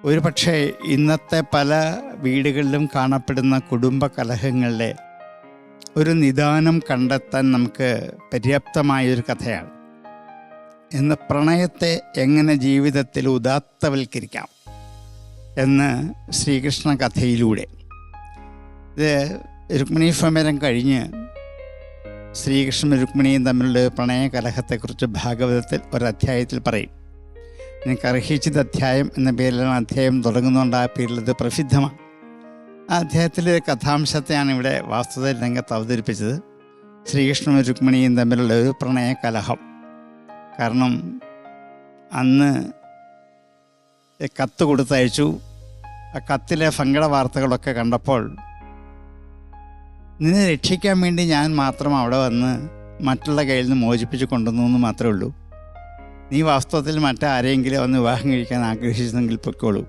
ഒരു പക്ഷേ ഇന്നത്തെ പല വീടുകളിലും കാണപ്പെടുന്ന കുടുംബ കലഹങ്ങളുടെ ഒരു നിദാനം കണ്ടെത്താൻ നമുക്ക് പര്യാപ്തമായൊരു കഥയാണ്. ഇന്ന് പ്രണയത്തെ എങ്ങനെ ജീവിതത്തിൽ ഉദാത്തവൽക്കരിക്കാം എന്ന് ശ്രീകൃഷ്ണ കഥയിലൂടെ, ഇത് രുക്മിണീ സ്വയംവരം കഴിഞ്ഞ് ശ്രീകൃഷ്ണനും രുക്മിണിയും തമ്മിലുള്ള പ്രണയ കലഹത്തെക്കുറിച്ച് ഭാഗവതത്തിൽ ഒരധ്യായത്തിൽ പറയും. എനിക്ക് അർഹിച്ചിത് അധ്യായം എന്ന പേരിലാണ് അധ്യായം തുടങ്ങുന്നതുകൊണ്ട് ആ പേരിലത് പ്രസിദ്ധമാണ്. ആ അധ്യായത്തിലെ കഥാംശത്തെയാണ് ഇവിടെ വാസ്തുത രംഗത്ത് അവതരിപ്പിച്ചത്. ശ്രീകൃഷ്ണനും രുക്മിണിയും തമ്മിലുള്ള ഒരു പ്രണയ കലഹം. കാരണം അന്ന് കത്ത് കൊടുത്തയച്ചു. ആ കത്തിലെ സങ്കട വാർത്തകളൊക്കെ കണ്ടപ്പോൾ നിന്നെ രക്ഷിക്കാൻ വേണ്ടി ഞാൻ മാത്രം അവിടെ വന്ന് മറ്റുള്ള കയ്യിൽ നിന്ന് മോചിപ്പിച്ച് കൊണ്ടുവന്നു എന്ന് മാത്രമേ ഉള്ളൂ. നീ വാസ്തവത്തിൽ മറ്റാരെങ്കിലും വന്ന് വിവാഹം കഴിക്കാൻ ആഗ്രഹിച്ചെങ്കിൽ പൊയ്ക്കോളൂ.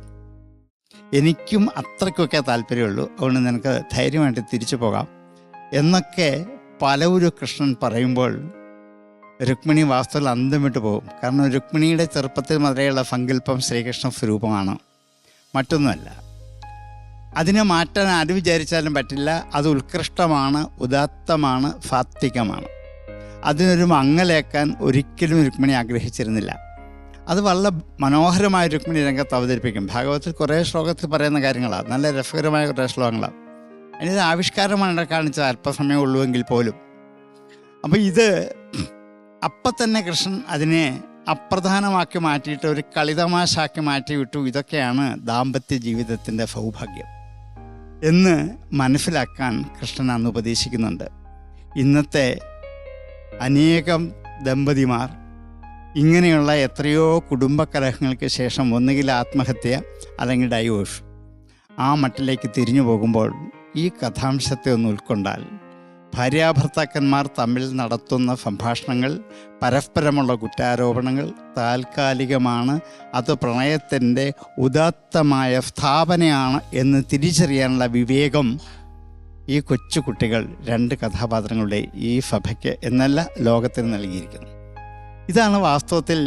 എനിക്കും അത്രയ്ക്കൊക്കെ താല്പര്യമുള്ളൂ, അതുകൊണ്ട് നിനക്ക് ധൈര്യമായിട്ട് തിരിച്ചു പോകാം എന്നൊക്കെ പലവരും കൃഷ്ണൻ പറയുമ്പോൾ രുക്മിണി വാസ്തവത്തിൽ അന്തം വിട്ടു പോകും. കാരണം രുക്മിണിയുടെ ചെറുപ്പത്തിൽ മുതലെയുള്ള സങ്കല്പം ശ്രീകൃഷ്ണ സ്വരൂപമാണ്, മറ്റൊന്നുമല്ല. അതിനെ മാറ്റാൻ ആര് വിചാരിച്ചാലും പറ്റില്ല. അത് ഉത്കൃഷ്ടമാണ്, ഉദാത്തമാണ്, സാത്വികമാണ്. അതിനൊരു മങ്ങലേക്കാൻ ഒരിക്കലും രുക്മിണി ആഗ്രഹിച്ചിരുന്നില്ല. അത് വളരെ മനോഹരമായ രുക്മിണി രംഗത്ത് അവതരിപ്പിക്കും. ഭാഗവതത്തിൽ കുറേ ശ്ലോകത്തിൽ പറയുന്ന കാര്യങ്ങളാണ്, നല്ല രസകരമായ കുറേ ശ്ലോകങ്ങളാണ്. അതിനൊരു ആവിഷ്കാരമാണ് കാണിച്ചത്, അല്പസമയം ഉള്ളുവെങ്കിൽ പോലും. അപ്പോൾ ഇത് അപ്പം തന്നെ കൃഷ്ണൻ അതിനെ അപ്രധാനമാക്കി മാറ്റിയിട്ട് ഒരു കളിതമാശാക്കി മാറ്റി വിട്ടു. ഇതൊക്കെയാണ് ദാമ്പത്യ ജീവിതത്തിൻ്റെ സൗഭാഗ്യം എന്ന് മനസ്സിലാക്കാൻ കൃഷ്ണൻ അന്ന് ഉപദേശിക്കുന്നുണ്ട്. ഇന്നത്തെ അനേകം ദമ്പതിമാർ ഇങ്ങനെയുള്ള എത്രയോ കുടുംബകലഹങ്ങൾക്ക് ശേഷം ഒന്നുകിൽ ആത്മഹത്യ അല്ലെങ്കിൽ ഡൈവോഴ്സ്, ആ മട്ടിലേക്ക് തിരിഞ്ഞു പോകുമ്പോൾ ഈ കഥാംശത്തെ ഒന്ന് ഉൾക്കൊണ്ടാൽ ഭാര്യാഭർത്താക്കന്മാർ തമ്മിൽ നടത്തുന്ന സംഭാഷണങ്ങൾ, പരസ്പരമുള്ള കുറ്റാരോപണങ്ങൾ താൽക്കാലികമാണ്, അത് പ്രണയത്തിൻ്റെ ഉദാത്തമായ സ്ഥാപനയാണ് എന്ന് തിരിച്ചറിയാനുള്ള വിവേകം ഈ കൊച്ചു കുട്ടികൾ രണ്ട് കഥാപാത്രങ്ങളുടെ ഈ സഭയ്ക്ക് എന്നല്ല ലോകത്തിന് നൽകിയിരിക്കുന്നു. ഇതാണ് വാസ്തവത്തിൽ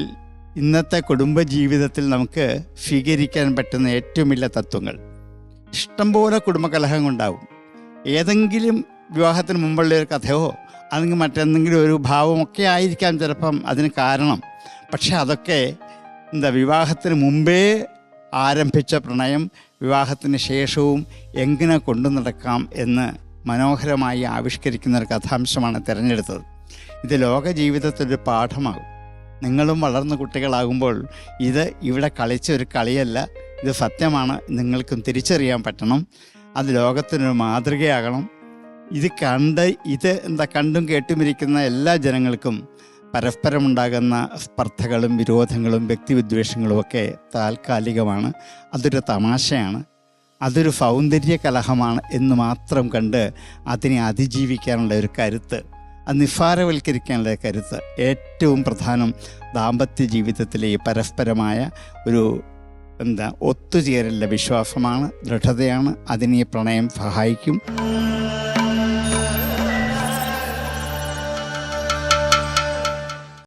ഇന്നത്തെ കുടുംബജീവിതത്തിൽ നമുക്ക് സ്വീകരിക്കാൻ പറ്റുന്ന ഏറ്റവും വലിയ തത്വങ്ങൾ. ഇഷ്ടംപോലെ കുടുംബകലഹങ്ങളുണ്ടാവും. ഏതെങ്കിലും വിവാഹത്തിന് മുമ്പുള്ള ഒരു കഥയോ അല്ലെങ്കിൽ മറ്റെന്തെങ്കിലും ഒരു ഭാവമൊക്കെ ആയിരിക്കാം ചിലപ്പം അതിന് കാരണം. പക്ഷെ അതൊക്കെ വിവാഹത്തിന് മുമ്പേ ആരംഭിച്ച പ്രണയം വിവാഹത്തിന് ശേഷവും എങ്ങനെ കൊണ്ടു നടക്കാം എന്ന് മനോഹരമായി ആവിഷ്കരിക്കുന്ന ഒരു കഥാംശമാണ് തിരഞ്ഞെടുത്തത്. ഇത് ലോക ജീവിതത്തിലൊരു പാഠമാകും. നിങ്ങളും വളർന്ന കുട്ടികളാകുമ്പോൾ ഇത് ഇവിടെ കളിച്ച ഒരു കളിയല്ല, ഇത് സത്യമാണ്, നിങ്ങൾക്കും തിരിച്ചറിയാൻ പറ്റണം. അത് ലോകത്തിനൊരു മാതൃകയാകണം. ഇത് കണ്ടും കേട്ടുമിരിക്കുന്ന എല്ലാ ജനങ്ങൾക്കും പരസ്പരമുണ്ടാകുന്ന സ്പർദ്ധകളും വിരോധങ്ങളും വ്യക്തിവിദ്വേഷങ്ങളുമൊക്കെ താൽക്കാലികമാണ്, അതൊരു തമാശയാണ്, അതൊരു സൗന്ദര്യ കലഹമാണ് എന്ന് മാത്രം കണ്ട് അതിനെ അതിജീവിക്കാനുള്ള ഒരു കരുത്ത്, അത് നിസ്സാരവൽക്കരിക്കാനുള്ള കരുത്ത് ഏറ്റവും പ്രധാനം ദാമ്പത്യ ജീവിതത്തിലെ ഈ പരസ്പരമായ ഒരു ഒത്തുചേരലിൻ്റെ വിശ്വാസമാണ്, ദൃഢതയാണ്. അതിനെ പ്രണയം സഹായിക്കും.